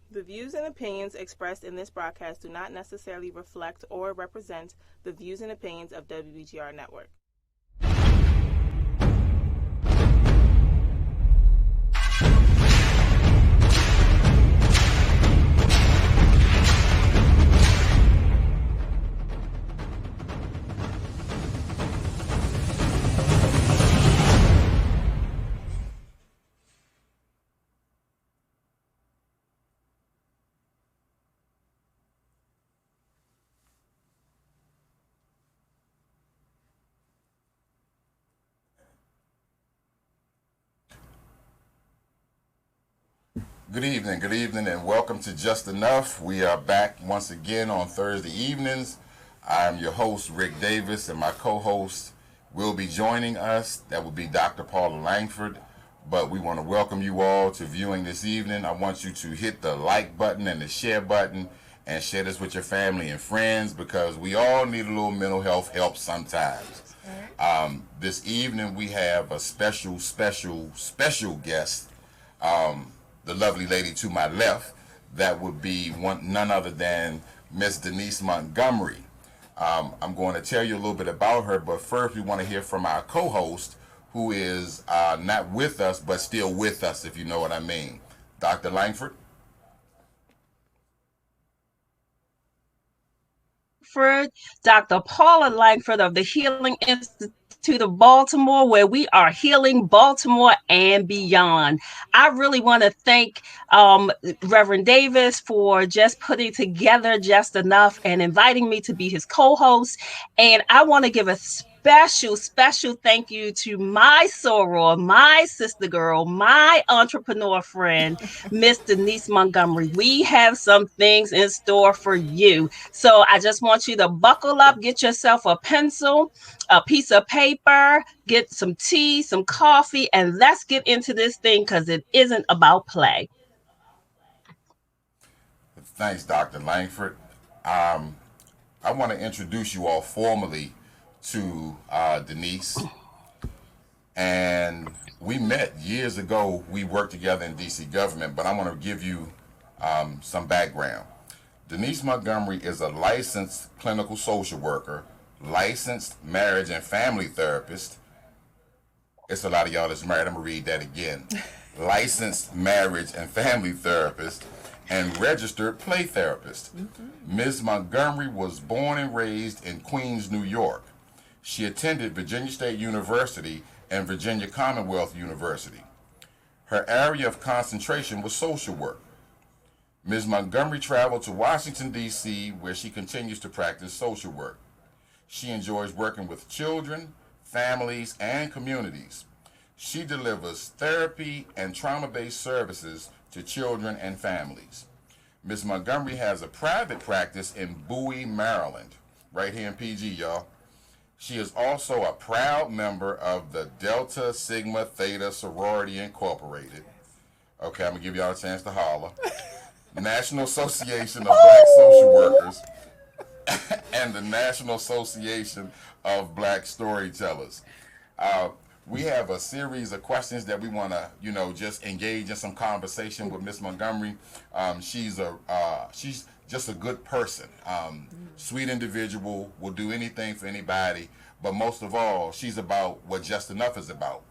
The views and opinions expressed in this broadcast do not necessarily reflect or represent the views and opinions of WBGR Network. Good evening, and welcome to Just Enough. We are back once again on Thursday evenings. I'm your host, Rick Davis, and my co-host will be joining us. That will be Dr. Paula Langford. But we want to welcome you all to viewing this evening. I want you to hit the like button and the share button and share this with your family and friends because we all need a little mental health help sometimes. This evening we have a special guest, the lovely lady to my left. That would be none other than Miss Denise Montgomery. I'm going to tell you a little bit about her, but first we want to hear from our co-host, who is not with us, but still with us, if you know what I mean. Dr. Langford? Dr. Paula Langford of the Healing Institute of Baltimore, where we are healing Baltimore and beyond. I really want to thank Reverend Davis for just putting together Just Enough and inviting me to be his co-host. And I want to give a special thank you to my soror, my sister girl, my entrepreneur friend, Miss Denise Montgomery. We have some things in store for you. So I just want you to buckle up, get yourself a pencil, a piece of paper, get some tea, some coffee, and let's get into this thing because it isn't about play. Thanks, Dr. Langford. Um, I want to introduce you all formally to Denise. And we met years ago. We worked together in DC government, but I want to give you some background. Denise Montgomery is a licensed clinical social worker, licensed marriage and family therapist. It's a lot of y'all that's married. I'm going to read that again. Licensed marriage and family therapist and registered play therapist. Ms. Montgomery was born and raised in Queens, New York. She attended Virginia State University and Virginia Commonwealth University. Her area of concentration was social work. Ms. Montgomery traveled to Washington, D.C., where she continues to practice social work. She enjoys working with children, families, and communities. She delivers therapy and trauma-based services to children and families. Ms. Montgomery has a private practice in Bowie, Maryland, right here in PG, y'all. She is also a proud member of the Delta Sigma Theta Sorority Incorporated. Okay, I'm going to give y'all a chance to holler. National Association of Black Social Workers and the National Association of Black Storytellers. Uh, we have a series of questions that we want to, just engage in some conversation with Miss Montgomery. She's just a good person, sweet individual, will do anything for anybody. But most of all, she's about what Just Enough is about,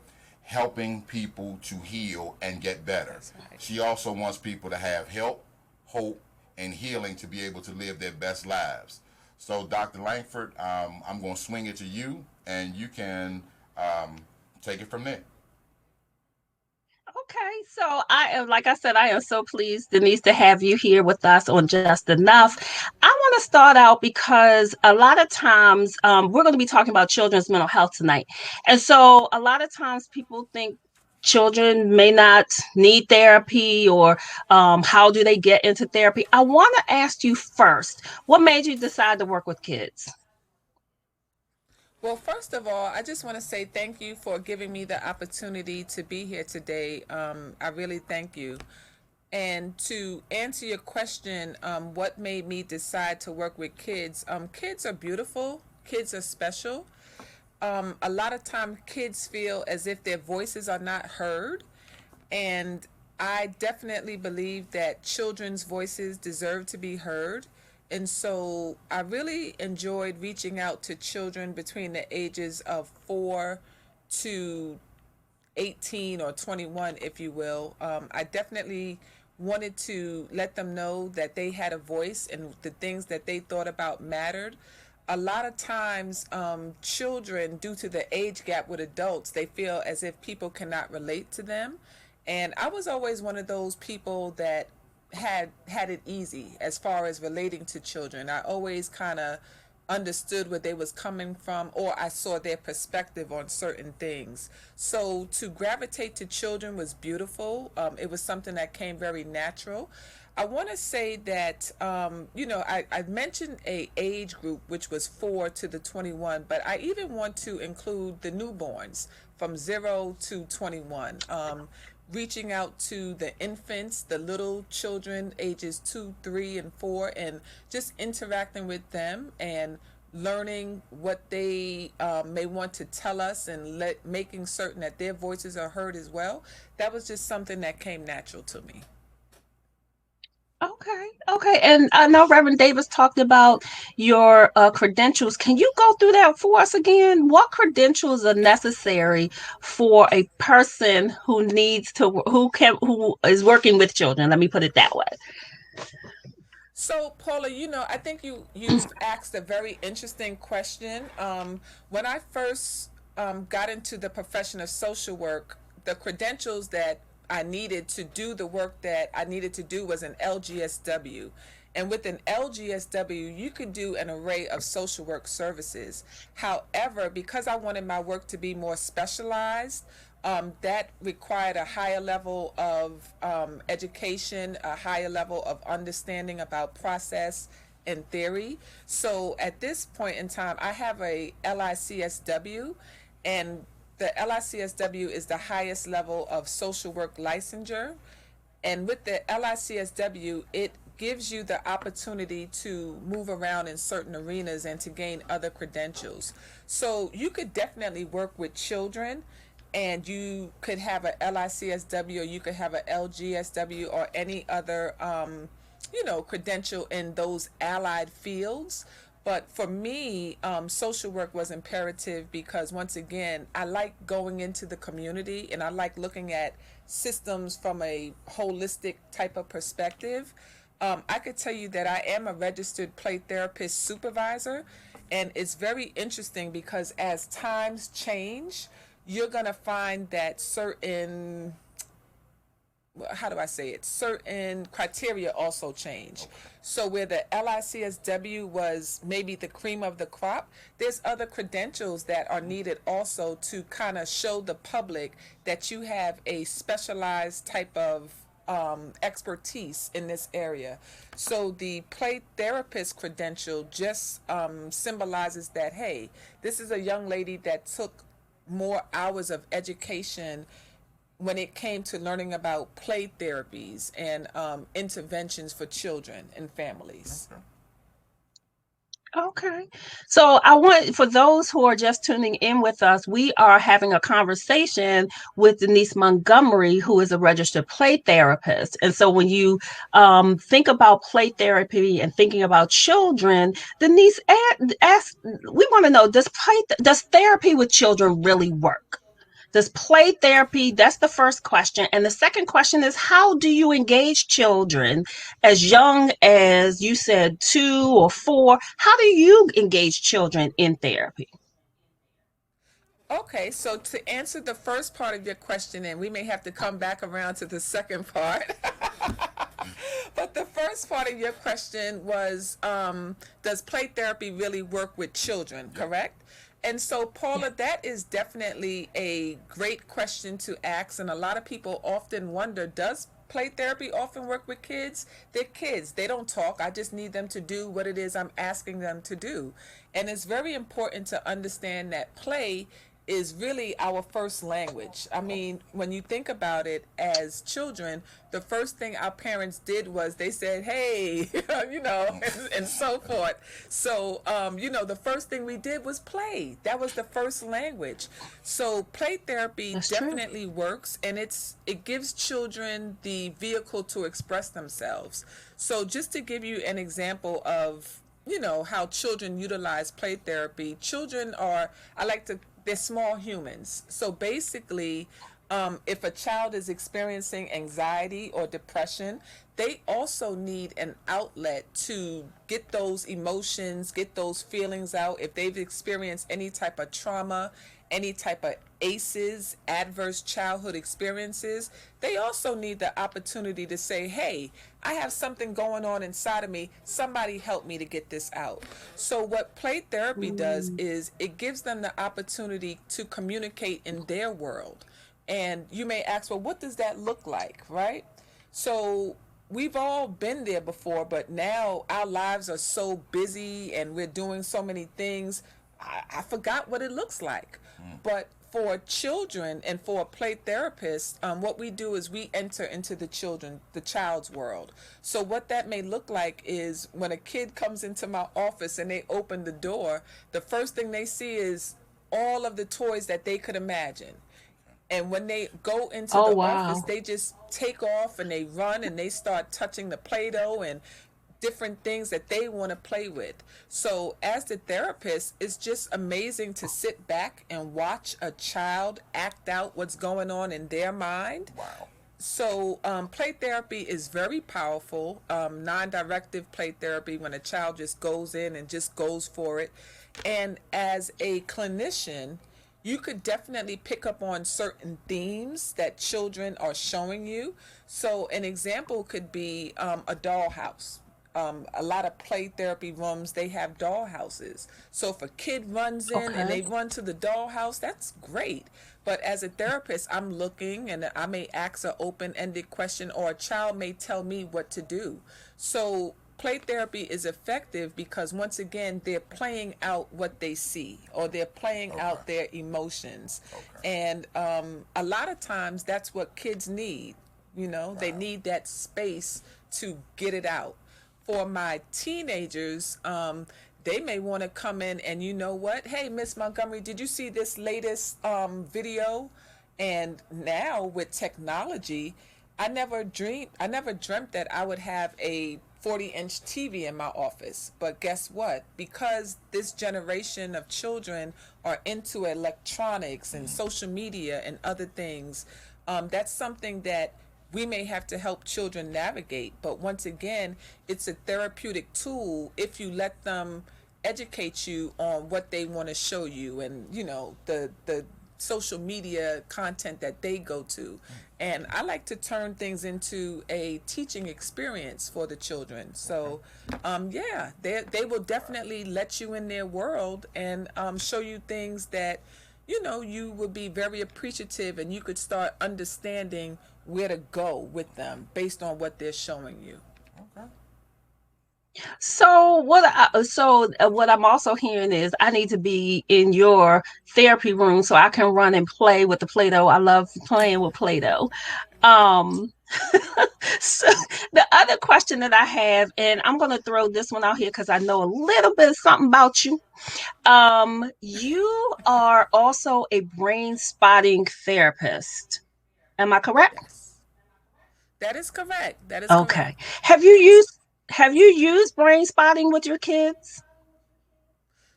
helping people to heal and get better. Right. She also wants people to have help, hope, and healing to be able to live their best lives. So, Dr. Langford, I'm going to swing it to you, and you can take it from there. Okay, so I am, like I said, I am so pleased, Denise, to have you here with us on Just Enough. I want to start out because a lot of times we're going to be talking about children's mental health tonight. And so a lot of times people think children may not need therapy or how do they get into therapy. I want to ask you first, what made you decide to work with kids? Well, first of all, I just want to say thank you for giving me the opportunity to be here today. I really thank you. And to answer your question, what made me decide to work with kids? Kids are beautiful, kids are special. A lot of times, kids feel as if their voices are not heard. And I definitely believe that children's voices deserve to be heard. And so I really enjoyed reaching out to children between the ages of 4 to 18 or 21, if you will. I definitely wanted to let them know that they had a voice and the things that they thought about mattered. A lot of times, children, due to the age gap with adults, they feel as if people cannot relate to them. And I was always one of those people that had it easy as far as relating to children. I always kind of understood where they was coming from, or I saw their perspective on certain things. So to gravitate to children was beautiful. It was something that came very natural. I want to say that I mentioned a age group which was 4 to the 21, but I even want to include the newborns from 0 to 21. Reaching out to the infants, the little children ages 2, 3, and 4, and just interacting with them and learning what they may want to tell us, and making certain that their voices are heard as well. That was just something that came natural to me. Okay, okay. And I know Reverend Davis talked about your credentials. Can you go through that for us again? What credentials are necessary for a person who needs to, who is working with children? Let me put it that way. So, Paula, I think you asked a very interesting question. When I first got into the profession of social work, the credentials that I needed to do the work that I needed to do was an LGSW. And with an LGSW, you could do an array of social work services. However, because I wanted my work to be more specialized, that required a higher level of education, a higher level of understanding about process and theory. So at this point in time, I have a LICSW, and the LICSW is the highest level of social work licensure. And with the LICSW, it gives you the opportunity to move around in certain arenas and to gain other credentials. So you could definitely work with children, and you could have a LICSW, or you could have a LGSW, or any other credential in those allied fields. But for me, social work was imperative because, once again, I like going into the community, and I like looking at systems from a holistic type of perspective. I could tell you that I am a registered play therapist supervisor, and it's very interesting because as times change, you're going to find that certain, how do I say it, certain criteria also change. So where the LICSW was maybe the cream of the crop, there's other credentials that are needed also to kind of show the public that you have a specialized type of expertise in this area. So the play therapist credential just symbolizes that, hey, this is a young lady that took more hours of education when it came to learning about play therapies and interventions for children and families. Okay. So I want, for those who are just tuning in with us, we are having a conversation with Denise Montgomery, who is a registered play therapist. And so when you think about play therapy and thinking about children, Denise, we want to know, does therapy with children really work? Does play therapy, that's the first question. And the second question is, how do you engage children as young as, you said, 2 or 4? How do you engage children in therapy? Okay, so to answer the first part of your question, and we may have to come back around to the second part. But the first part of your question was, does play therapy really work with children, correct? And so, Paula, that is definitely a great question to ask. And a lot of people often wonder, does play therapy often work with kids? They're kids. They don't talk. I just need them to do what it is I'm asking them to do. And it's very important to understand that play is really our first language. I mean, when you think about it, as children, the first thing our parents did was they said, "Hey," and so forth. So, the first thing we did was play. That was the first language. So, play therapy That's true. definitely works, and it gives children the vehicle to express themselves. So, just to give you an example of how children utilize play therapy. Children are, they're small humans. So basically, if a child is experiencing anxiety or depression, they also need an outlet to get those emotions, get those feelings out. If they've experienced any type of trauma, any type of ACEs, adverse childhood experiences, they also need the opportunity to say, "Hey, I have something going on inside of me. Somebody help me to get this out." So what play therapy does is it gives them the opportunity to communicate in their world. And you may ask, well, what does that look like, right? So we've all been there before, but now our lives are so busy and we're doing so many things. I forgot what it looks like. But for children and for a play therapist, what we do is we enter into the child's world. So what that may look like is when a kid comes into my office and they open the door, the first thing they see is all of the toys that they could imagine. And when they go into Oh, the wow. office, they just take off and they run and they start touching the Play-Doh and different things that they want to play with. So as the therapist, it's just amazing to sit back and watch a child act out what's going on in their mind. Wow. So play therapy is very powerful. Non-directive play therapy, when a child just goes in and just goes for it. And as a clinician, you could definitely pick up on certain themes that children are showing you. So an example could be a dollhouse. A lot of play therapy rooms, they have doll houses. So if a kid runs in and they run to the dollhouse, that's great. But as a therapist, I'm looking and I may ask an open-ended question, or a child may tell me what to do. So play therapy is effective because, once again, they're playing out what they see, or they're playing out their emotions. And a lot of times that's what kids need. They need that space to get it out. For my teenagers, they may want to come in and, you know what? Hey, Miss Montgomery, did you see this latest video? And now with technology, I never dreamt that I would have a 40-inch TV in my office. But guess what? Because this generation of children are into electronics and social media and other things, that's something that we may have to help children navigate. But once again, it's a therapeutic tool if you let them educate you on what they want to show you, and the social media content that they go to. And I like to turn things into a teaching experience for the children. So they will definitely let you in their world and show you things that you would be very appreciative, and you could start understanding where to go with them based on what they're showing you. Okay. So what I'm also hearing is I need to be in your therapy room so I can run and play with the Play-Doh. I love playing with Play-Doh. So the other question that I have, and I'm going to throw this one out here because I know a little bit of something about you. You are also a brain spotting therapist. Am I correct? Yes, that is correct. That is Okay. correct. Have you used brain spotting with your kids?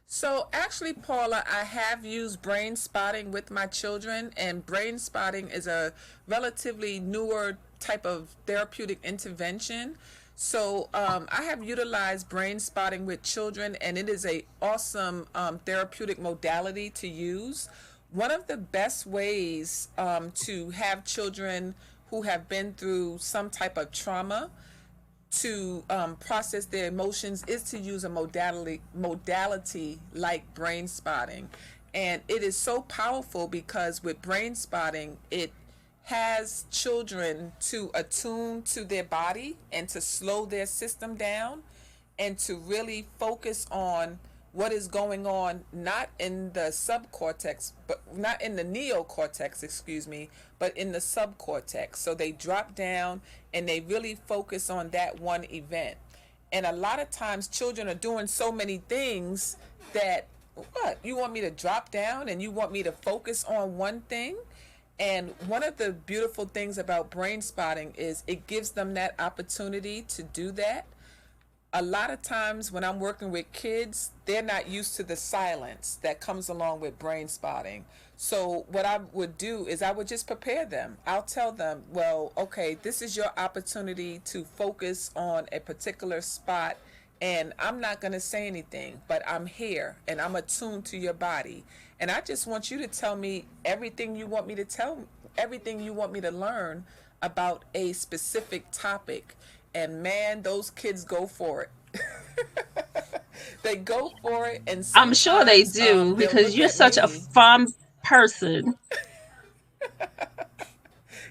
So actually, Paula, I have used brain spotting with my children, and brain spotting is a relatively newer type of therapeutic intervention. So I have utilized brain spotting with children, and it is a awesome therapeutic modality to use. One of the best ways to have children who have been through some type of trauma to process their emotions is to use a modality like brain spotting. And it is so powerful because with brain spotting, it has children to attune to their body and to slow their system down and to really focus on what is going on, not in the subcortex, but not in the neocortex, excuse me, but in the subcortex. So they drop down and they really focus on that one event. And a lot of times children are doing so many things that, what, you want me to drop down and you want me to focus on one thing? And one of the beautiful things about brain spotting is it gives them that opportunity to do that. A lot of times when I'm working with kids, they're not used to the silence that comes along with brain spotting. So what I would do is I would just prepare them. I'll tell them, well, okay, this is your opportunity to focus on a particular spot, and I'm not going to say anything, but I'm here and I'm attuned to your body. And I just want you to tell me everything you want me to everything you want me to learn about a specific topic. And man, those kids go for it. They go for it, and I'm sure they do, because you're such a fun person.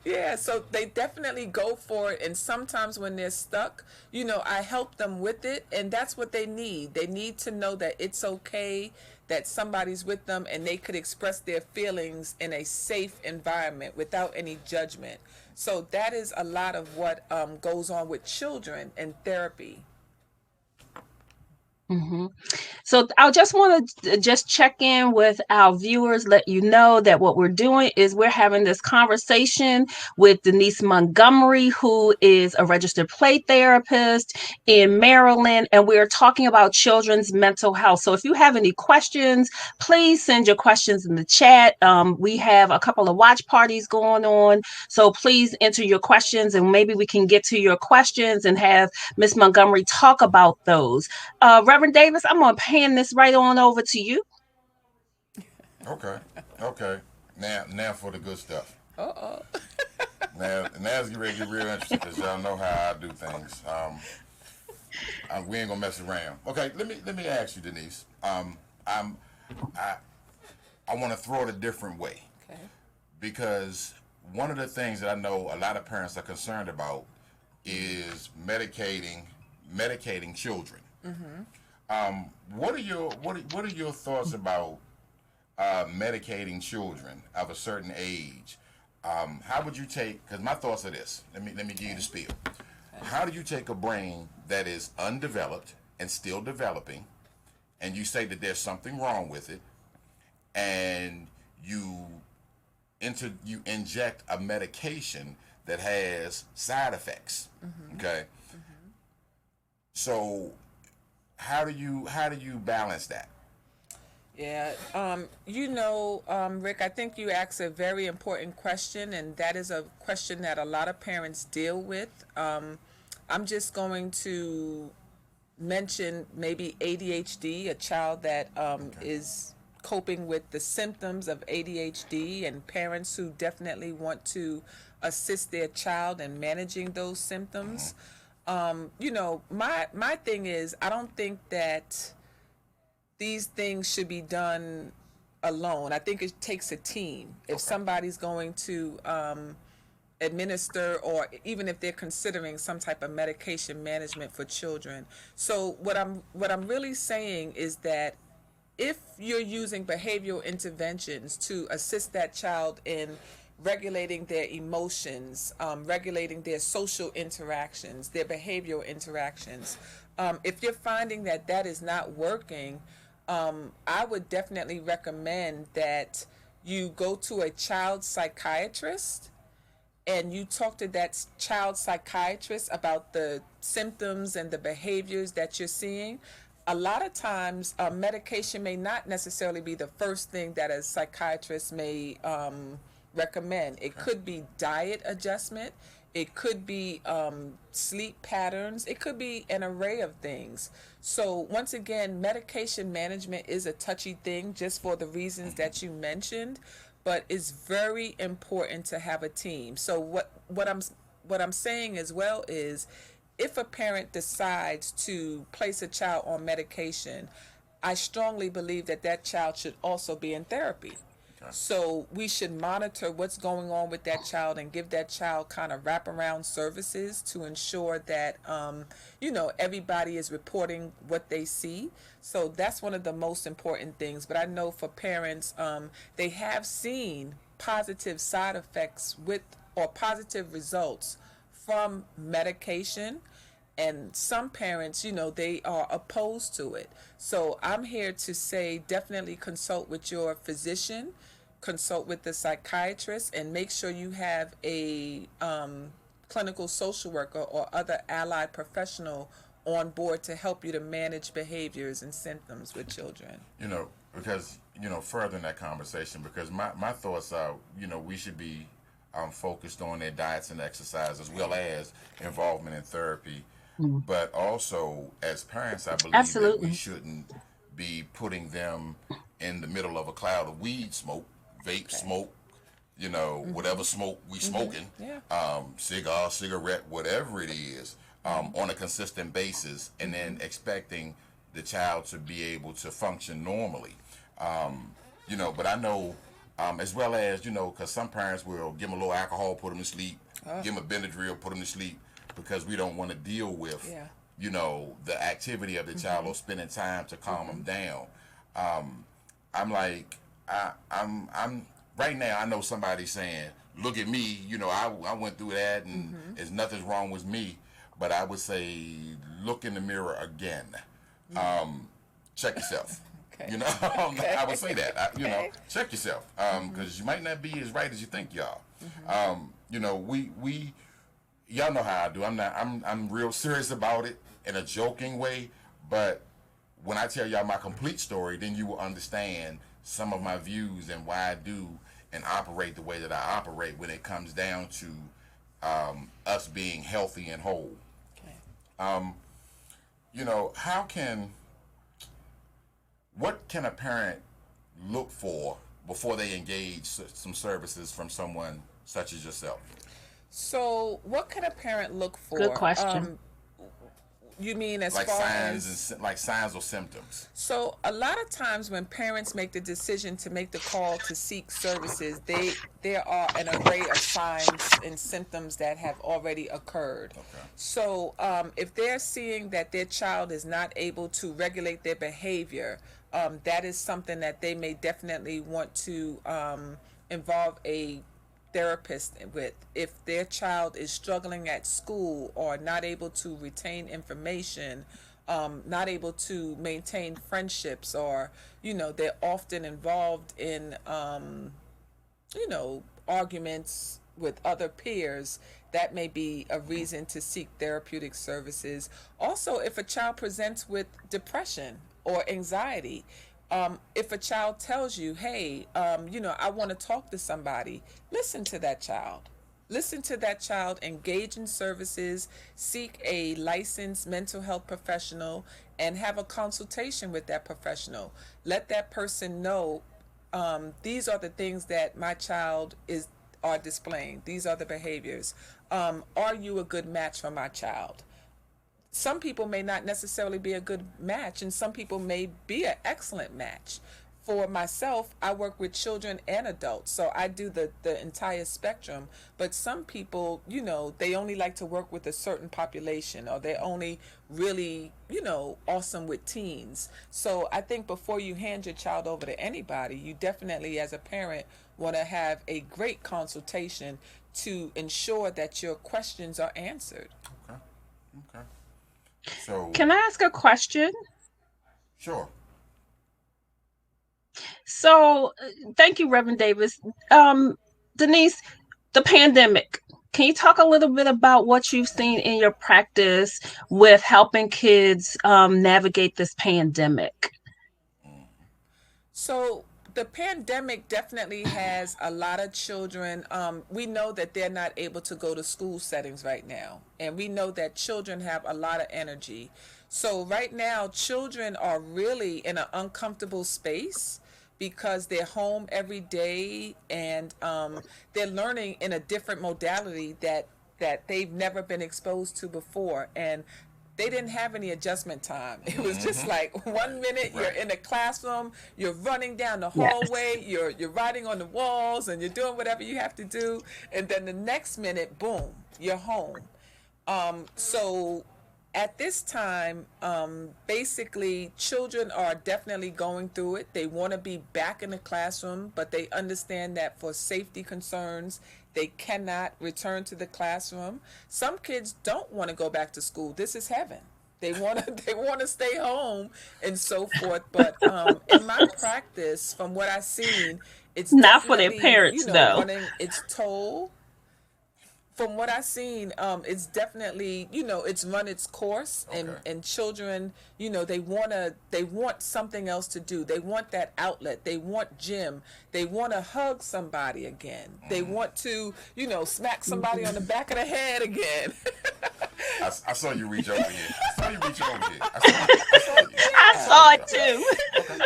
Yeah, so they definitely go for it. And sometimes when they're stuck, I help them with it. And that's what they need. They need to know that it's okay, that somebody's with them, and they could express their feelings in a safe environment without any judgment. So that is a lot of what goes on with children in therapy. So I just want to just check in with our viewers, let you know that what we're doing is we're having this conversation with Denise Montgomery, who is a registered play therapist in Maryland, and we're talking about children's mental health. So if you have any questions, please send your questions in the chat. We have a couple of watch parties going on, so please enter your questions, and maybe we can get to your questions and have Miss Montgomery talk about those. Reverend Davis, I'm going to hand this right on over to you. Okay. Now for the good stuff. Uh-oh. Now it's getting ready to get real interesting, because y'all know how I do things. We ain't gonna mess around. Okay, let me ask you, Denise. I want to throw it a different way. Okay. Because one of the things that I know a lot of parents are concerned about is medicating children. What are your thoughts about medicating children of a certain age? How would you take? Because my thoughts are this. Let me give you the spiel. How do you take a brain that is undeveloped and still developing, and you say that there's something wrong with it, and you inject a medication that has side effects? Okay. So how do you balance that? Yeah, Rick, I think you asked a very important question, and that is a question that a lot of parents deal with. I'm just going to mention maybe ADHD, a child that is coping with the symptoms of ADHD, and parents who definitely want to assist their child in managing those symptoms. My thing is, I don't think that these things should be done alone. I think it takes a team. If somebody's going to administer, or even if they're considering some type of medication management for children. So what I'm really saying is that if you're using behavioral interventions to assist that child in regulating their emotions, regulating their social interactions, their behavioral interactions, if you're finding that is not working, I would definitely recommend that you go to a child psychiatrist and you talk to that child psychiatrist about the symptoms and the behaviors that you're seeing. A lot of times, medication may not necessarily be the first thing that a psychiatrist may recommend. It could be diet adjustment. It could be sleep patterns. It could be an array of things. So once again, medication management is a touchy thing just for the reasons that you mentioned, but it's very important to have a team. So what I'm saying as well is, if a parent decides to place a child on medication, I strongly believe that child should also be in therapy. Okay. So we should monitor what's going on with that child and give that child kind of wraparound services to ensure that, everybody is reporting what they see. So that's one of the most important things. But I know for parents, they have seen positive side effects with or positive results from medication, and some parents, they are opposed to it. So I'm here to say definitely consult with your physician, consult with the psychiatrist, and make sure you have a clinical social worker or other allied professional on board to help you to manage behaviors and symptoms with children. Because, further in that conversation, because my thoughts are, we should be focused on their diets and exercise as well as involvement in therapy. But also, as parents, I believe that Absolutely. we shouldn't be putting them in the middle of a cloud of weed smoke, vape smoke, whatever smoke we smoking, Yeah. cigar, cigarette, whatever it is, on a consistent basis, and then expecting the child to be able to function normally. But I know, as well as, because some parents will give them a little alcohol, put them to sleep, give them a Benadryl, put them to sleep, because we don't want to deal with, the activity of the child or spending time to calm them down. I'm like, I'm right now. I know somebody saying, "Look at me," I went through that, and there's nothing wrong with me. But I would say, look in the mirror again. Check yourself. Okay. I would say that. Check yourself, because you might not be as right as you think you are. We y'all know how I do. I'm real serious about it in a joking way, but when I tell y'all my complete story, then you will understand some of my views and why I do and operate the way that I operate when it comes down to us being healthy and whole. Okay. What can a parent look for before they engage some services from someone such as yourself? So, what can a parent look for? Good question. You mean as Like far signs as like signs or symptoms. So a lot of times when parents make the decision to make the call to seek services, there are an array of signs and symptoms that have already occurred. Okay. So if they're seeing that their child is not able to regulate their behavior, that is something that they may definitely want to involve a therapist with. If their child is struggling at school or not able to retain information, not able to maintain friendships, or they're often involved in arguments with other peers, that may be a reason to seek therapeutic services. Also, if a child presents with depression or anxiety, if a child tells you, hey, I want to talk to somebody, listen to that child. Listen to that child, engage in services, seek a licensed mental health professional, and have a consultation with that professional. Let that person know, these are the things that my child are displaying. These are the behaviors. Are you a good match for my child? Some people may not necessarily be a good match, and some people may be an excellent match. For myself, I work with children and adults, so I do the entire spectrum. But some people, they only like to work with a certain population, or they're only really, awesome with teens. So I think before you hand your child over to anybody, you definitely, as a parent, want to have a great consultation to ensure that your questions are answered. Okay. So, Can I ask a question? sure. So, thank you, Reverend Davis. Denise, the pandemic. Can you talk a little bit about what you've seen in your practice with helping kids navigate this pandemic? So the pandemic definitely has a lot of children. We know that they're not able to go to school settings right now. And we know that children have a lot of energy. So right now, children are really in an uncomfortable space because they're home every day, and they're learning in a different modality that they've never been exposed to before. And they didn't have any adjustment time. It was just like 1 minute you're in the classroom, you're running down the hallway, you're writing on the walls, and you're doing whatever you have to do, and then the next minute, boom, you're home. So at this time, basically, children are definitely going through it. They want to be back in the classroom, but they understand that for safety concerns, they cannot return to the classroom. Some kids don't want to go back to school. This is heaven. They want to stay home and so forth. But in my practice, from what I've seen, it's not for their parents, though. Running its toll. From what I've seen, it's definitely, it's run its course, and children, they want something else to do. They want that outlet. They want gym. They want to hug somebody again. They want to, smack somebody on the back of the head again. I saw you reach over here. I saw it too. Okay.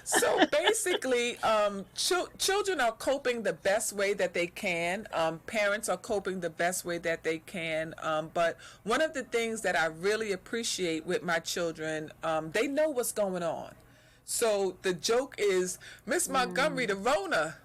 So basically, children are coping the best way that they can. Parents are coping the best way that they can. But one of the things that I really appreciate with my children, they know what's going on. So the joke is, Miss Montgomery, the Rona.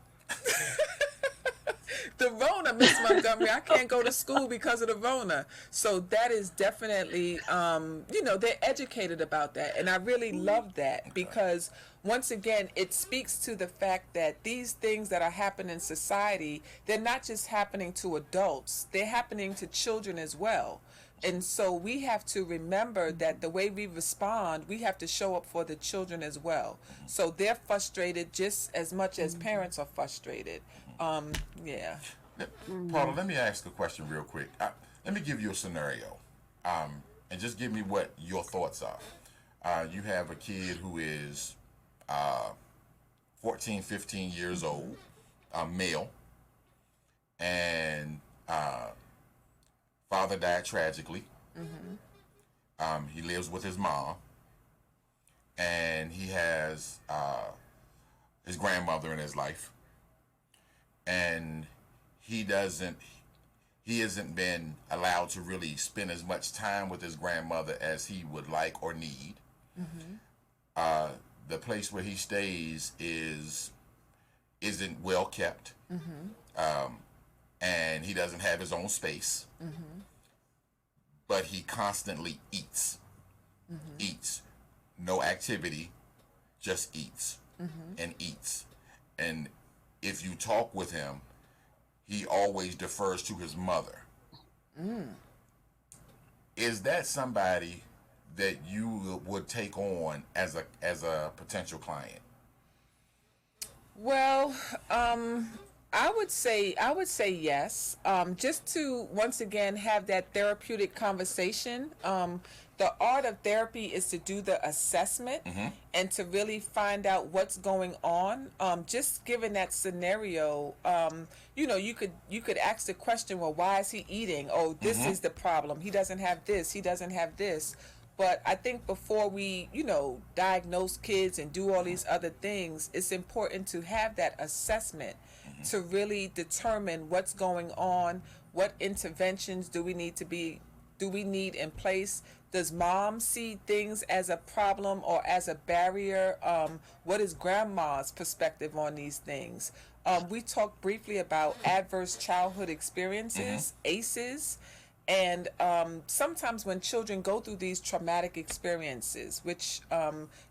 The Rona, Miss Montgomery, I can't go to school because of the Rona. So that is definitely, they're educated about that. And I really love that because, once again, it speaks to the fact that these things that are happening in society, they're not just happening to adults, they're happening to children as well. And so we have to remember that the way we respond, we have to show up for the children as well. So they're frustrated just as much as parents are frustrated. Yeah. Paula, let me ask a question real quick. Let me give you a scenario, and just give me what your thoughts are. You have a kid who is 14, 15 years old, male, and father died tragically. He lives with his mom, and he has his grandmother in his life. And he hasn't been allowed to really spend as much time with his grandmother as he would like or need. The place where he stays isn't well kept, and he doesn't have his own space. But he constantly eats, no activity, just eats and eats. And if you talk with him, he always defers to his mother. Is that somebody that you would take on as a potential client? Well, I would say yes. Just to once again have that therapeutic conversation. The art of therapy is to do the assessment and to really find out what's going on. Just given that scenario, you could ask the question, well, why is he eating? Oh, this is the problem. He doesn't have this. He doesn't have this. But I think before we, diagnose kids and do all these other things, it's important to have that assessment to really determine what's going on, what interventions do we need in place. Does mom see things as a problem or as a barrier? What is grandma's perspective on these things? We talked briefly about adverse childhood experiences, ACEs, and sometimes when children go through these traumatic experiences, which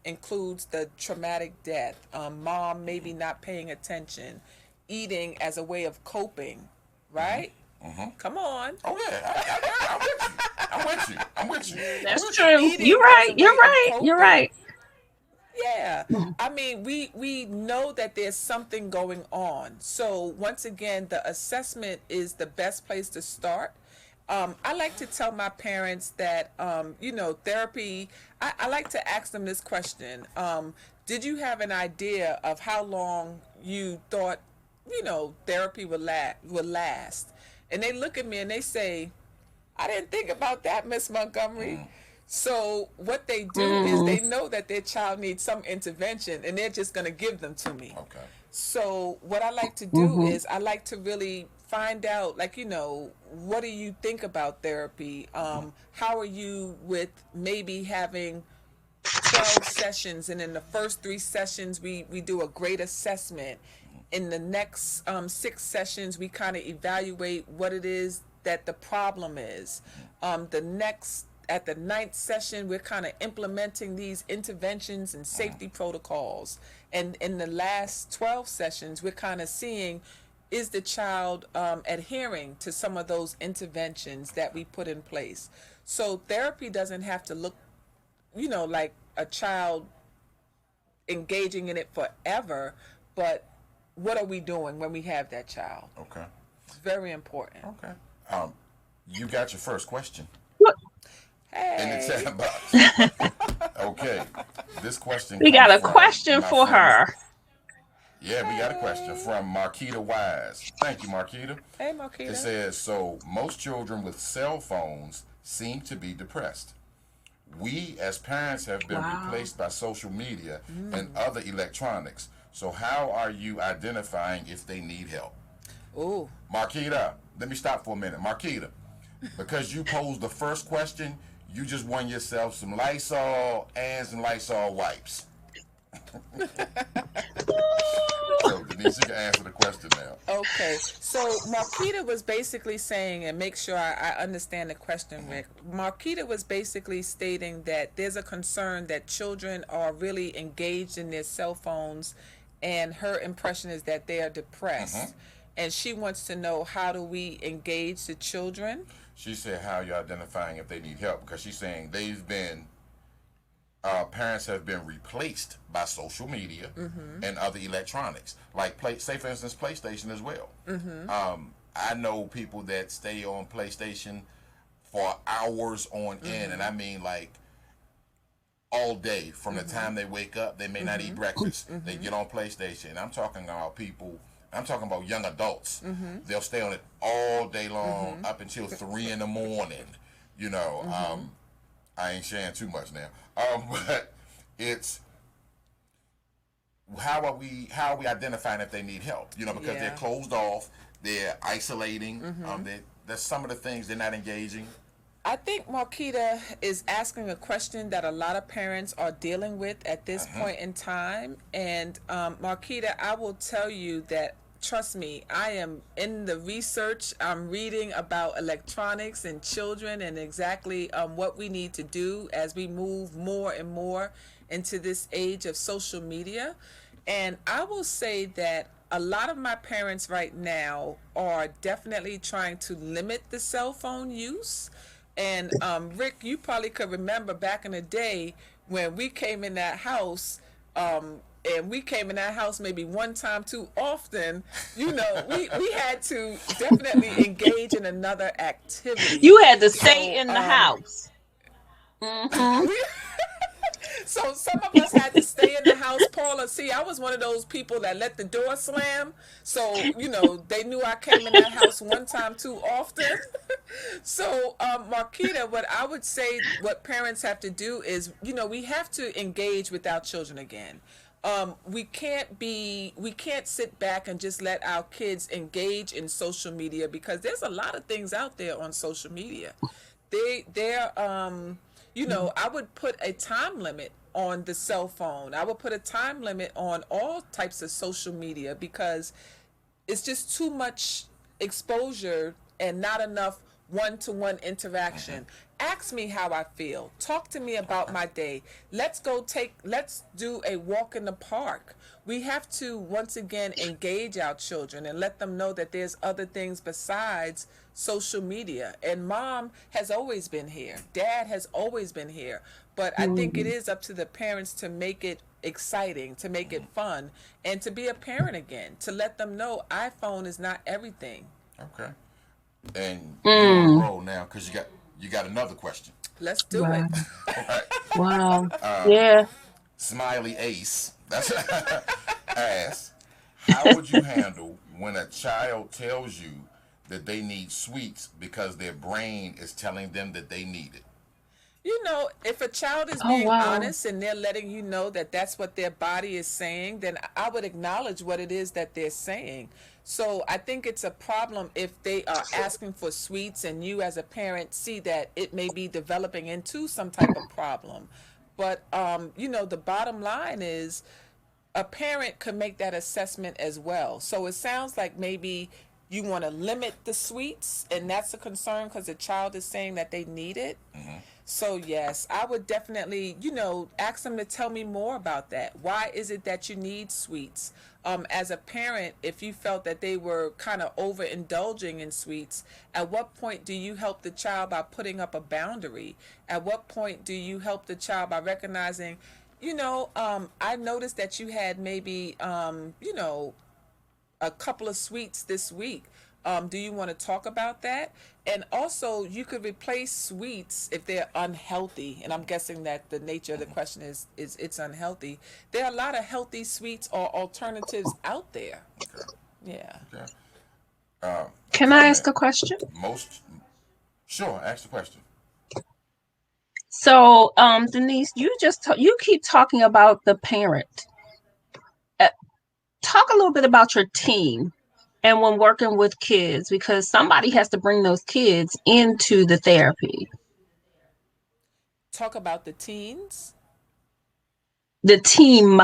includes the traumatic death, mom maybe not paying attention, eating as a way of coping, right? Come on. Oh yeah, I'm with you. That's true. You're right. Yeah. I mean, we know that there's something going on. So once again, the assessment is the best place to start. I like to tell my parents that, therapy, I like to ask them this question. Did you have an idea of how long you thought, therapy would last? And they look at me and they say, I didn't think about that, Miss Montgomery. So what they do is they know that their child needs some intervention and they're just going to give them to me. Okay. So what I like to do is I like to really find out, like, what do you think about therapy? How are you with maybe having 12 sessions, and in the first 3 sessions we do a grade assessment. In the next 6 sessions we kind of evaluate what it is that the problem is. At the 9th session we're kind of implementing these interventions and safety protocols, and in the last 12 sessions we're kind of seeing, is the child adhering to some of those interventions that we put in place. So therapy doesn't have to look like a child engaging in it forever, but what are we doing when we have that child? Okay. It's very important. Okay. You got your first question Hey. in the chat box. Okay. This question. We got a from question my for friend- her. Yeah, we got a question from Marquita Wise. Thank you, Marquita. Hey, Marquita. It says, so most children with cell phones seem to be depressed. We as parents have been replaced by social media and other electronics. So how are you identifying if they need help? Ooh. Marquita, let me stop for a minute. Marquita, because you posed the first question, you just won yourself some Lysol and some Lysol wipes. So Denise, you can answer the question now. Okay, so Marquita was basically saying, and make sure I understand the question, Rick. Marquita was basically stating that there's a concern that children are really engaged in their cell phones, and her impression is that they are depressed. And she wants to know, how do we engage the children? She said, how are you identifying if they need help? Because she's saying they've been, parents have been replaced by social media and other electronics, like say for instance PlayStation as well. I know people that stay on PlayStation for hours on end, and I mean like all day. From the time they wake up, they may not eat breakfast, they get on PlayStation. I'm talking about young adults. They'll stay on it all day long, up until 3 in the morning. I ain't sharing too much now. But it's how are we identifying if they need help? Because they're closed off, they're isolating. There's some of the things they're not engaging. I think Marquita is asking a question that a lot of parents are dealing with at this point in time. And Marquita, I will tell you that, trust me, I am in the research. I'm reading about electronics and children and exactly what we need to do as we move more and more into this age of social media. And I will say that a lot of my parents right now are definitely trying to limit the cell phone use. And Rick, you probably could remember back in the day when we came in that house, and we came in that house maybe one time too often, we had to definitely engage in another activity. You had to stay in the house. So some of us had to stay in the house. Paula, see, I was one of those people that let the door slam. So, they knew I came in that house one time too often. So, Marquita, what I would say what parents have to do is, we have to engage with our children again. We can't sit back and just let our kids engage in social media, because there's a lot of things out there on social media. I would put a time limit on the cell phone. I would put a time limit on all types of social media, because it's just too much exposure and not enough one-to-one interaction. Ask me how I feel. Talk to me about my day. Let's do a walk in the park. We have to, once again, engage our children and let them know that there's other things besides social media. And mom has always been here. Dad has always been here. But I think it is up to the parents to make it exciting, to make it fun, and to be a parent again, to let them know iPhone is not everything. Okay. And you're on the roll now, because you got another question. Let's do it. All right. Wow. Yeah. Smiley Ace asks, how would you handle when a child tells you that they need sweets because their brain is telling them that they need it? You know, if a child is Oh, being wow. honest and they're letting you know that that's what their body is saying, then I would acknowledge what it is that they're saying. So I think it's a problem if they are asking for sweets and you as a parent see that it may be developing into some type of problem. But you know, the bottom line is a parent could make that assessment as well. So it sounds like maybe you want to limit the sweets, and that's a concern because the child is saying that they need it. So yes, I would definitely, you know, ask them to tell me more about that. Why is it that you need sweets? As a parent, if you felt that they were kind of overindulging in sweets, at what point do you help the child by putting up a boundary? At what point do you help the child by recognizing, you know, I noticed that you had maybe, you know, a couple of sweets this week. Do you want to talk about that? And also, you could replace sweets if they're unhealthy. And I'm guessing that the nature of the question is it's unhealthy. There are a lot of healthy sweets or alternatives out there. Okay. Yeah. Okay. A Can I ask comment. a question? Most. Sure. Ask the question. So, Denise, you keep talking about the parent. Uh, Talk a little bit about your team and when working with kids, because somebody has to bring those kids into the therapy. Talk about the teens. The team,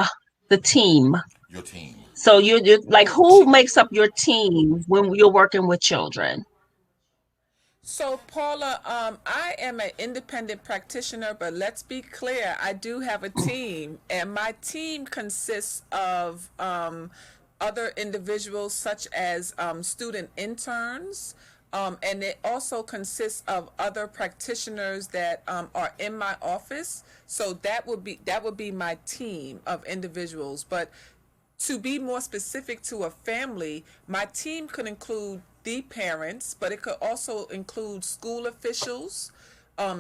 the team. Your team. So you're like, Oh, who makes up your team when you're working with children? so Paula, I am an independent practitioner, but let's be clear, I do have a team, and my team consists of other individuals such as student interns, and it also consists of other practitioners that are in my office. So that would be my team of individuals, but to be more specific to a family, my team could include the parents, but it could also include school officials,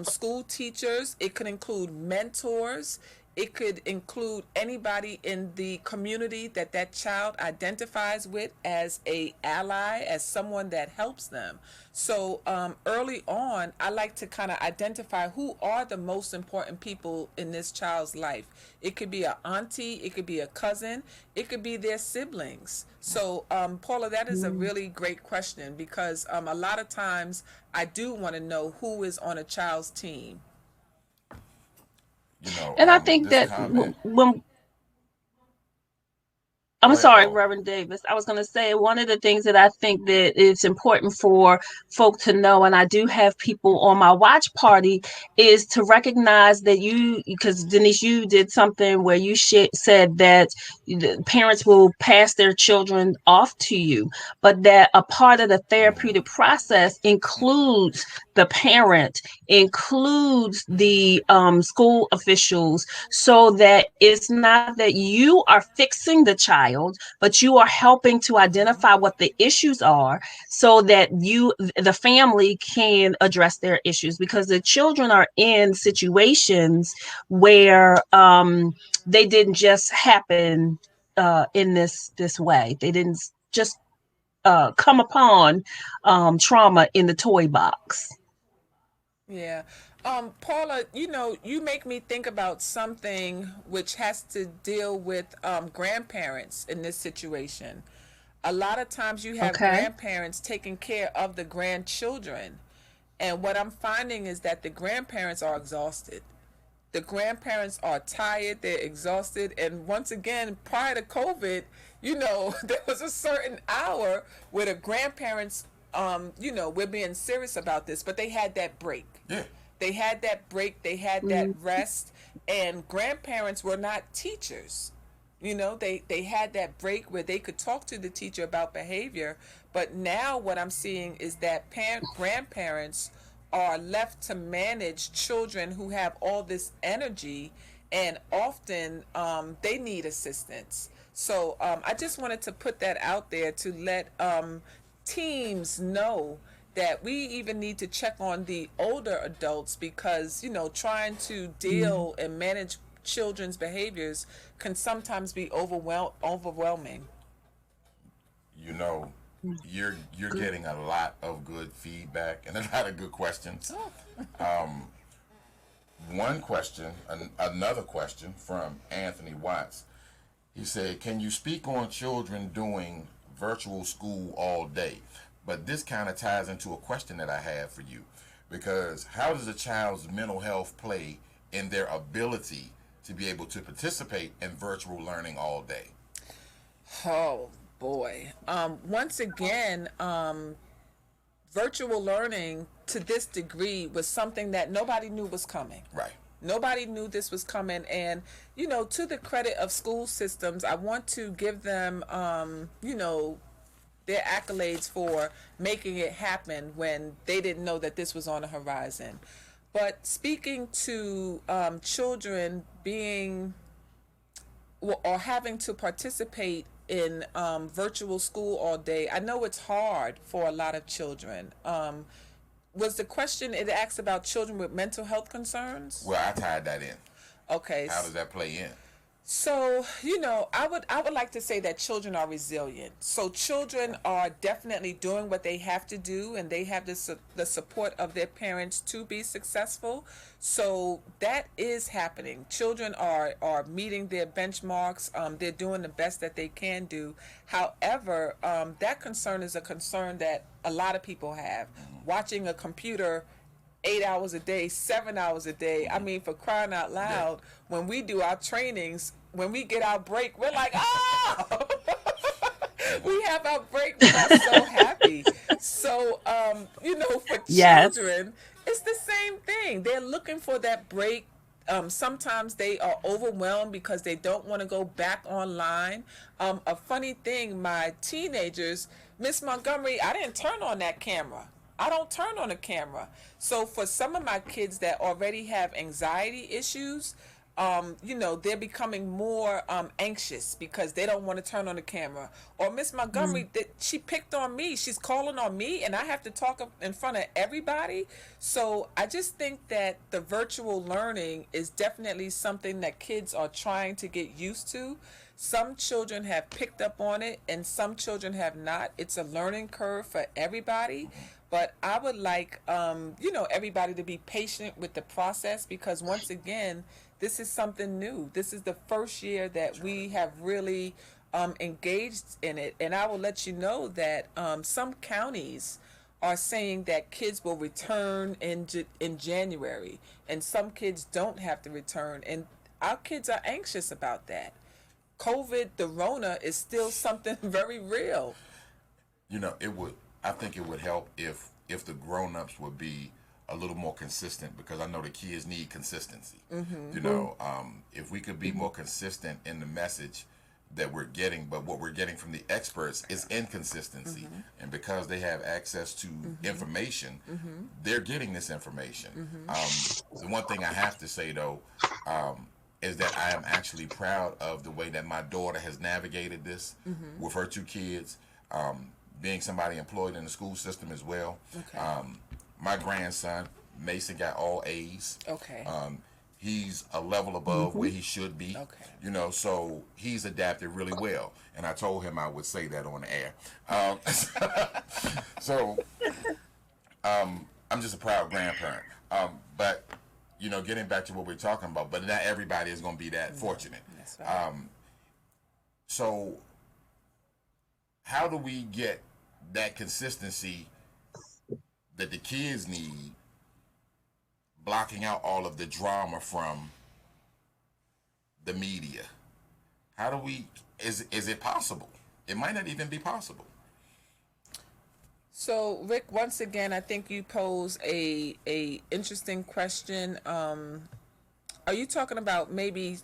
school teachers. It could include mentors. It could include anybody in the community that that child identifies with as a ally, as someone that helps them. So early on, I like to kind of identify who are the most important people in this child's life. It could be an auntie, it could be a cousin, it could be their siblings. So Paula, that is a really great question because a lot of times I do want to know who is on a child's team. And I think This that comment. when Go I'm ahead, sorry, Paul. Reverend Davis. I was going to say one of the things that I think that it's important for folk to know, and I do have people on my watch party, is to recognize that because Denise, you did something where you said that the parents will pass their children off to you, but that a part of the therapeutic process includes the parent, includes the school officials, so that it's not that you are fixing the child, but you are helping to identify what the issues are so that the family can address their issues, because the children are in situations where they didn't just happen in this way. They didn't just come upon trauma in the toy box. Yeah. Paula, you know, you make me think about something which has to deal with grandparents in this situation. A lot of times you have Okay. grandparents taking care of the grandchildren. And what I'm finding is that the grandparents are exhausted. The grandparents are tired, they're exhausted. And once again, prior to COVID, you know, there was a certain hour where the grandparents, you know, we're being serious about this, but they had that break. Yeah. They had that break, they had that rest, and grandparents were not teachers. You know, they had that break where they could talk to the teacher about behavior. But now what I'm seeing is that grandparents are left to manage children who have all this energy, and often they need assistance. So I just wanted to put that out there to let teams know that we even need to check on the older adults because, you know, trying to deal and manage children's behaviors can sometimes be overwhelming. You know, you're getting a lot of good feedback and a lot of good questions. one question, another question from Anthony Watts. He said, can you speak on children doing virtual school all day? But this kind of ties into a question that I have for you, because how does a child's mental health play in their ability to be able to participate in virtual learning all day? Oh boy. Once again, virtual learning to this degree was something that nobody knew was coming. Right. Nobody knew this was coming. And, you know, to the credit of school systems, I want to give them, you know, their accolades for making it happen when they didn't know that this was on the horizon. But speaking to children being or having to participate in virtual school all day, I know it's hard for a lot of children. Was the question, it asked about children with mental health concerns? Well, I tied that in. Okay. How does that play in? So, you know, I would like to say that children are resilient. So children are definitely doing what they have to do, and they have the support of their parents to be successful. So that is happening. Children are meeting their benchmarks. They're doing the best that they can do. However, that concern is a concern that a lot of people have. Watching a computer 8 hours a day, 7 hours a day. I mean, for crying out loud, when we do our trainings, when we get our break, we're like, oh, we have our break. We are so happy. So, you know, for children, it's the same thing. They're looking for that break. Sometimes they are overwhelmed because they don't want to go back online. A funny thing, my teenagers, Miss Montgomery, I didn't turn on that camera. I don't turn on the camera. So for some of my kids that already have anxiety issues, you know, they're becoming more anxious because they don't want to turn on the camera. Or Miss Montgomery, she picked on me. She's calling on me, and I have to talk up in front of everybody. So I just think that the virtual learning is definitely something that kids are trying to get used to. Some children have picked up on it, and some children have not. It's a learning curve for everybody. But I would like, you know, everybody to be patient with the process, because once again, this is something new. This is the first year that we have really engaged in it. And I will let you know that some counties are saying that kids will return in January, and some kids don't have to return. And our kids are anxious about that. COVID, the Rona, is still something very real. You know, I think it would help if the grown-ups would be a little more consistent, because I know the kids need consistency. You know, if we could be more consistent in the message that we're getting, but what we're getting from the experts is inconsistency. And because they have access to information, they're getting this information. The one thing I have to say, though, is that I am actually proud of the way that my daughter has navigated this with her two kids. Being somebody employed in the school system as well. Okay. My grandson, Mason, got all A's. Okay. He's a level above where he should be. Okay. You know, so he's adapted really well. And I told him I would say that on the air. So I'm just a proud grandparent. But, you know, getting back to what we're talking about, but not everybody is going to be that fortunate. That's right. So how do we get that consistency that the kids need, blocking out all of the drama from the media? How do we, is it possible? It might not even be possible. So, Rick, once again, I think you pose a interesting question. Are you talking about maybe,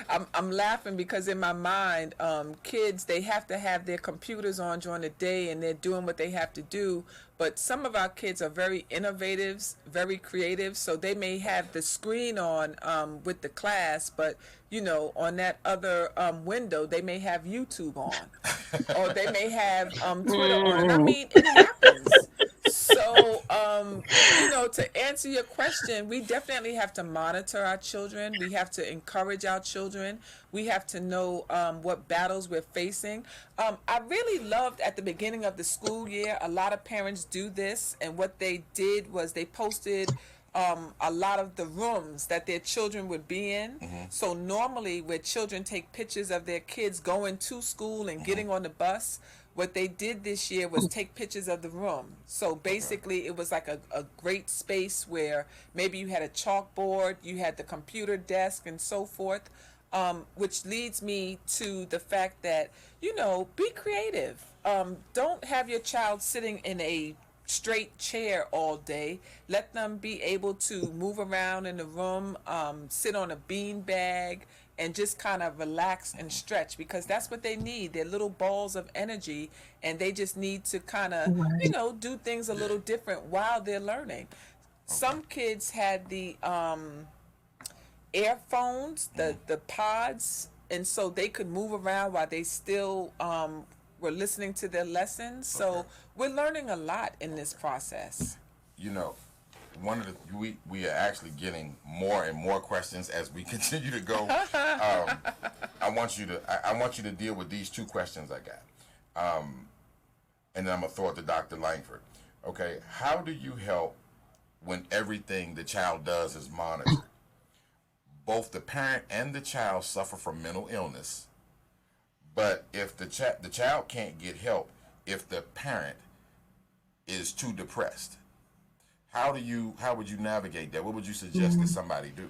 I'm laughing because in my mind, kids, they have to have their computers on during the day and they're doing what they have to do. But some of our kids are very innovative, very creative. So they may have the screen on with the class, but, you know, on that other window, they may have YouTube on. Or they may have Twitter on. And I mean, it happens. So, you know, to answer your question, we definitely have to monitor our children. We have to encourage our children. We have to know what battles we're facing. I really loved at the beginning of the school year, a lot of parents do this. And what they did was they posted a lot of the rooms that their children would be in. So normally where children take pictures of their kids going to school and getting on the bus, what they did this year was take pictures of the room. So basically it was like a great space where maybe you had a chalkboard, you had the computer desk and so forth, which leads me to the fact that, be creative. Don't have your child sitting in a straight chair all day. Let them be able to move around in the room, sit on a bean bag, and just kind of relax and stretch, because that's what they need. They're little balls of energy, and they just need to kind of, do things a little different while they're learning. Some kids had the earphones, the pods, and so they could move around while they still were listening to their lessons. So we're learning a lot in this process. One of the we are actually getting more and more questions as we continue to go. I want you to deal with these two questions I got, and then I'm gonna throw it to Dr. Langford. Okay, how do you help when everything the child does is monitored? Both the parent and the child suffer from mental illness, but if the child can't get help, if the parent is too depressed, how would you navigate that? What would you suggest that somebody do?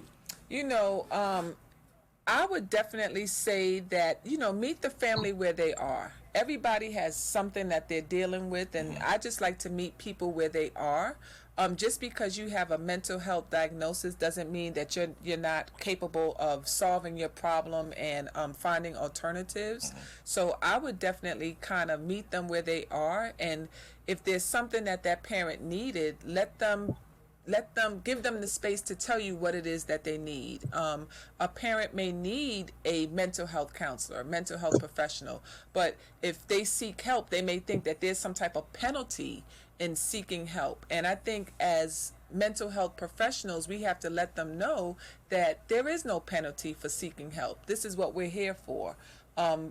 I would definitely say that, meet the family where they are. Everybody has something that they're dealing with, and I just like to meet people where they are. Just because you have a mental health diagnosis doesn't mean that you're not capable of solving your problem and finding alternatives. So I would definitely kind of meet them where they are, and if there's something that parent needed, let them give them the space to tell you what it is that they need. A parent may need a mental health counselor, a mental health professional, but if they seek help, they may think that there's some type of penalty in seeking help. And I think as mental health professionals, we have to let them know that there is no penalty for seeking help. This is what we're here for.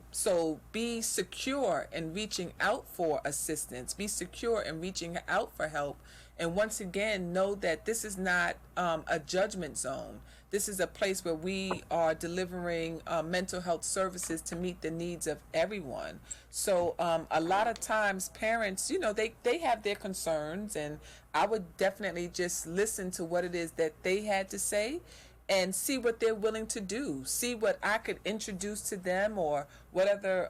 So be secure in reaching out for assistance, be secure in reaching out for help. And once again, know that this is not a judgment zone. This is a place where we are delivering mental health services to meet the needs of everyone. So a lot of times parents, they have their concerns, and I would definitely just listen to what it is that they had to say and see what they're willing to do, see what I could introduce to them, or what other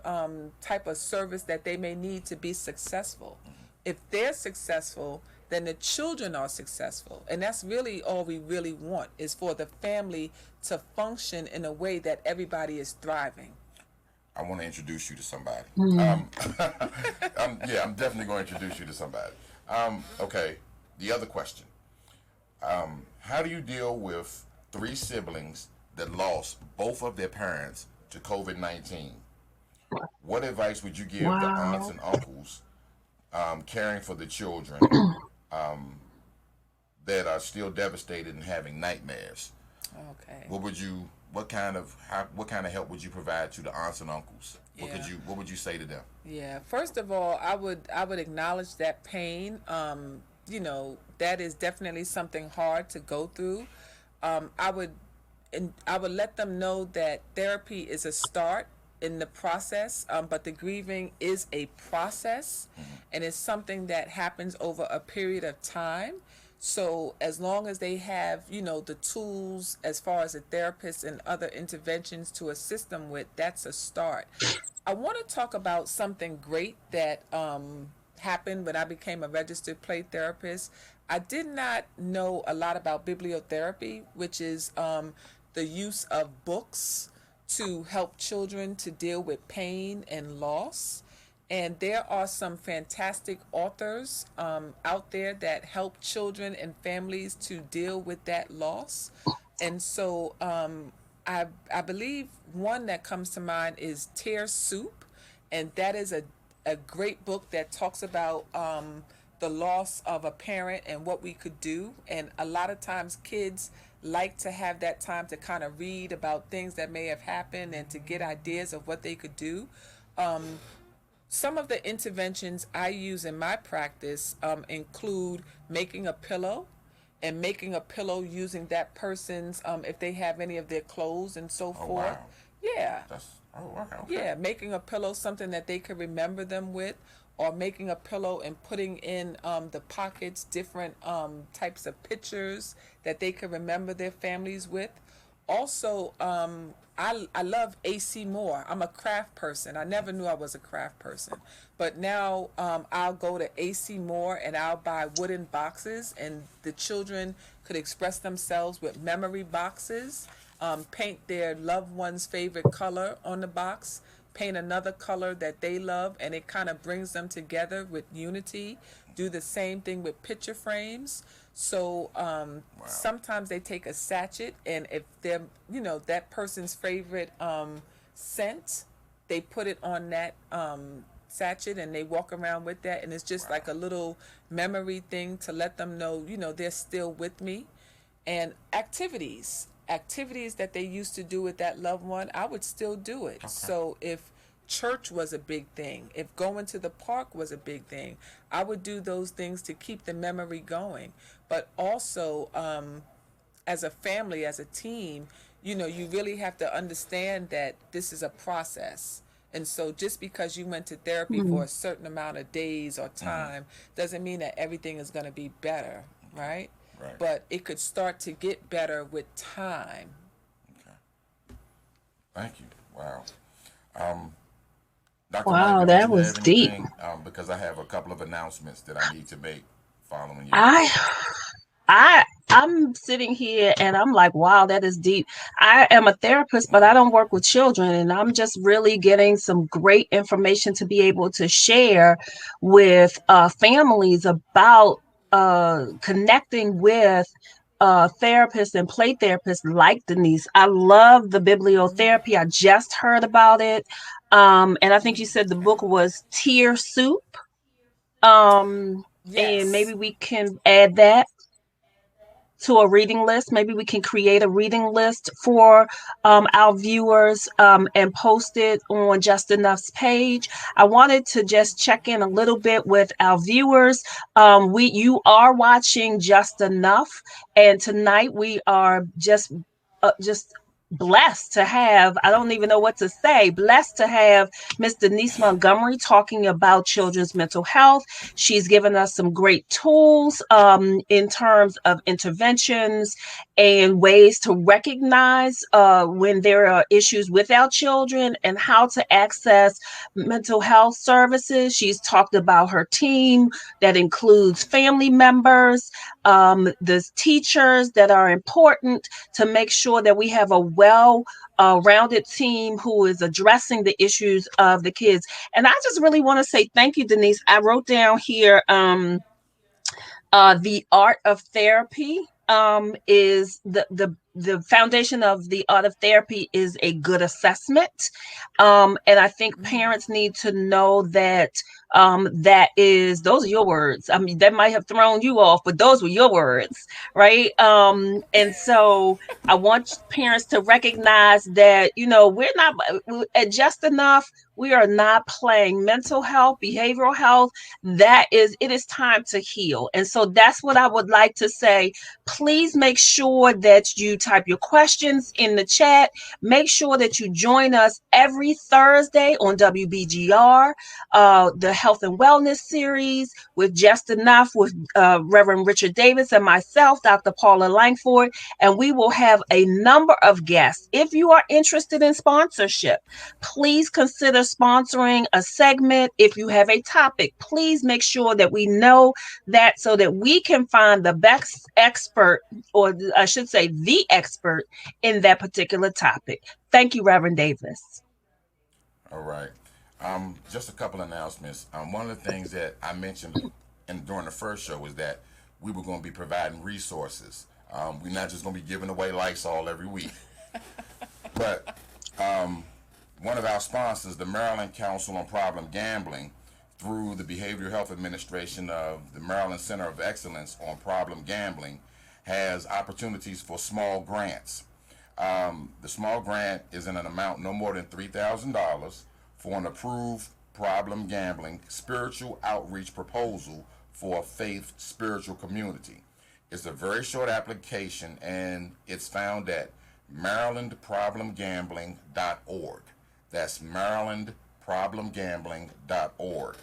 type of service that they may need to be successful. If they're successful, then the children are successful. And that's really all we really want, is for the family to function in a way that everybody is thriving. I want to introduce you to somebody. I'm definitely going to introduce you to somebody. Okay, the other question. How do you deal with 3 siblings that lost both of their parents to COVID-19? What advice would you give the aunts and uncles caring for the children that are still devastated and having nightmares? Okay. What kind of help would you provide to the aunts and uncles? What would you say to them? Yeah. First of all, I would acknowledge that pain. That is definitely something hard to go through. I would let them know that therapy is a start in the process, but the grieving is a process, and it's something that happens over a period of time. So as long as they have, the tools as far as a therapist and other interventions to assist them with, that's a start. I want to talk about something great that happened when I became a registered play therapist. I did not know a lot about bibliotherapy, which is the use of books to help children to deal with pain and loss. And there are some fantastic authors out there that help children and families to deal with that loss. And so I believe one that comes to mind is Tear Soup, and that is a great book that talks about the loss of a parent and what we could do. And a lot of times kids like to have that time to kind of read about things that may have happened and to get ideas of what they could do. Some of the interventions I use in my practice include making a pillow and making a pillow using that person's, if they have any of their clothes and so Oh forth. wow. Yeah. Wow. Okay. Yeah, making a pillow something that they could remember them with, or making a pillow and putting in the pockets different types of pictures that they could remember their families with. Also, I love AC Moore. I'm a craft person. I never knew I was a craft person, but now I'll go to AC Moore and I'll buy wooden boxes, and the children could express themselves with memory boxes. Paint their loved one's favorite color on the box, paint another color that they love, and it kind of brings them together with unity. Do the same thing with picture frames. So sometimes they take a sachet, and if they're, that person's favorite scent, they put it on that sachet and they walk around with that, and it's just like a little memory thing to let them know, they're still with me. And activities that they used to do with that loved one, I would still do it. Okay. So if church was a big thing, if going to the park was a big thing, I would do those things to keep the memory going. But also, as a family, as a team, you really have to understand that this is a process. And so just because you went to therapy for a certain amount of days or time doesn't mean that everything is going to be better, right? Right. But it could start to get better with time. Okay. Thank you. Wow. Dr. Wow, Langford, that did you was have deep. anything? Because I have a couple of announcements that I need to make following you. I'm sitting here and I'm like, wow, that is deep. I am a therapist, but I don't work with children, and I'm just really getting some great information to be able to share with families about connecting with therapists and play therapists like Denise. I love the bibliotherapy. I just heard about it. And I think you said the book was Tear Soup. And maybe Yes. we can add that to a reading list. Maybe we can create a reading list for our viewers and post it on Just Enough's page. I wanted to just check in a little bit with our viewers. You are watching Just Enough, and tonight we are just blessed to have, I don't even know what to say, blessed to have Miss Denise Montgomery talking about children's mental health. She's given us some great tools in terms of interventions and ways to recognize when there are issues with our children and how to access mental health services. She's talked about her team that includes family members, the teachers that are important to make sure that we have a well-rounded team who is addressing the issues of the kids. And I just really want to say thank you, Denise. I wrote down here the art of therapy is the foundation of the art of therapy is a good assessment. And I think parents need to know that those are your words. I mean, that might have thrown you off, but those were your words, right? And so I want parents to recognize that, we're not at Just Enough. We are not playing mental health, behavioral health. It is time to heal. And so that's what I would like to say. Please make sure that you type your questions in the chat. Make sure that you join us every Thursday on WBGR, the Health and Wellness series with Just Enough with Reverend Richard Davis and myself, Dr. Paula Langford, and we will have a number of guests. If you are interested in sponsorship, please consider sponsoring a segment. If you have a topic, please make sure that we know that so that we can find the best expert, or I should say the expert in that particular topic. Thank you, Reverend Davis. All right. Just a couple announcements. One of the things that I mentioned during the first show was that we were going to be providing resources. We're not just going to be giving away Lysol every week. But one of our sponsors, the Maryland Council on Problem Gambling, through the Behavioral Health Administration of the Maryland Center of Excellence on Problem Gambling, has opportunities for small grants. The small grant is in an amount no more than $3,000 for an approved problem gambling spiritual outreach proposal for a faith spiritual community. It's a very short application, and it's found at marylandproblemgambling.org. That's marylandproblemgambling.org.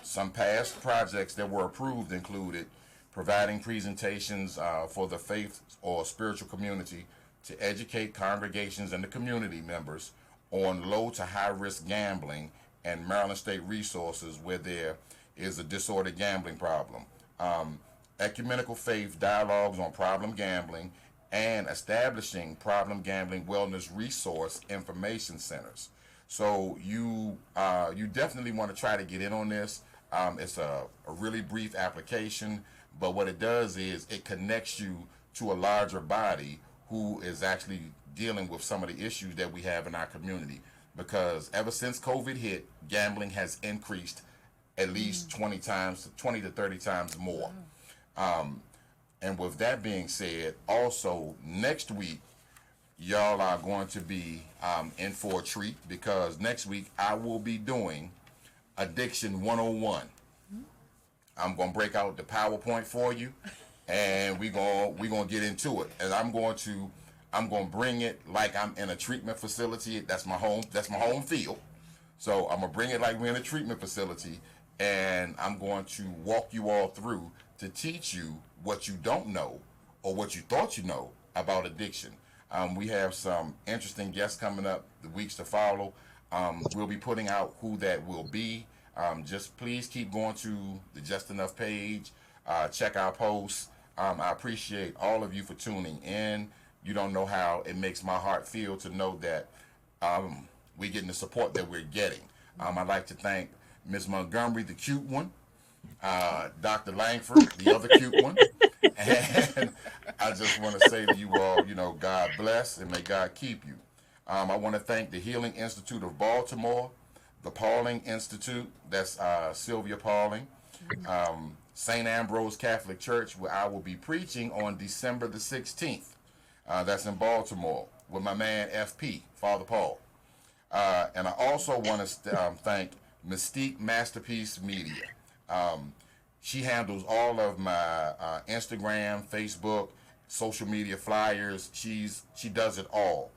Some past projects that were approved included providing presentations for the faith or spiritual community to educate congregations and the community members on low to high risk gambling and Maryland State resources where there is a disordered gambling problem. Ecumenical faith dialogues on problem gambling, and establishing problem gambling wellness resource information centers. So you definitely want to try to get in on this. It's a really brief application, but what it does is it connects you to a larger body who is actually dealing with some of the issues that we have in our community. Because ever since COVID hit, gambling has increased at least 20 to 30 times more. And with that being said, also next week, y'all are going to be in for a treat, because next week I will be doing Addiction 101. I'm going to break out the PowerPoint for you, and we're gonna get into it. And I'm going to bring it like I'm in a treatment facility. That's my home field. So I'm gonna bring it like we're in a treatment facility, and I'm going to walk you all through to teach you what you don't know or what you thought you know about addiction. We have some interesting guests coming up the weeks to follow. We'll be putting out who that will be. Just please keep going to the Just Enough page. Check our posts. I appreciate all of you for tuning in. You don't know how it makes my heart feel to know that we're getting the support that we're getting. I'd like to thank Ms. Montgomery, the cute one, Dr. Langford, the other cute one. And I just want to say to you all, God bless and may God keep you. I want to thank the Healing Institute of Baltimore, the Pauling Institute, that's Sylvia Pauling, St. Ambrose Catholic Church, where I will be preaching on December the 16th. That's in Baltimore with my man FP, Father Paul. And I also want to thank Mystique Masterpiece Media. She handles all of my Instagram, Facebook, social media flyers. She does it all.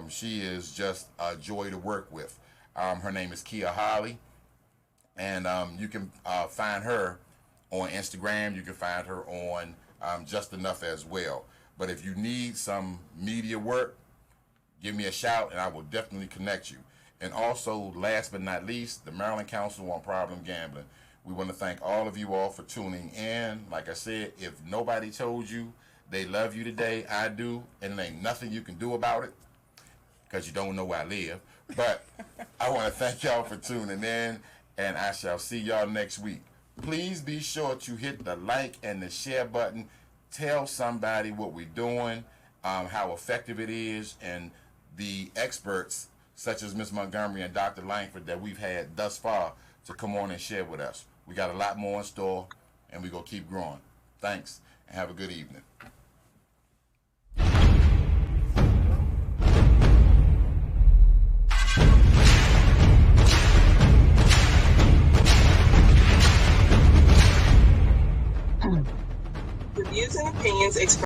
She is just a joy to work with. Her name is Kia Holly, and you can find her on Instagram. You can find her on Just Enough as well. But if you need some media work, give me a shout, and I will definitely connect you. And also, last but not least, the Maryland Council on Problem Gambling. We want to thank all of you all for tuning in. Like I said, if nobody told you they love you today, I do, and there ain't nothing you can do about it, because you don't know where I live. But I want to thank y'all for tuning in, and I shall see y'all next week. Please be sure to hit the like and the share button. Tell somebody what we're doing, how effective it is, and the experts such as Ms. Montgomery and Dr. Langford that we've had thus far to come on and share with us. We got a lot more in store, and we're going to keep growing. Thanks, and have a good evening.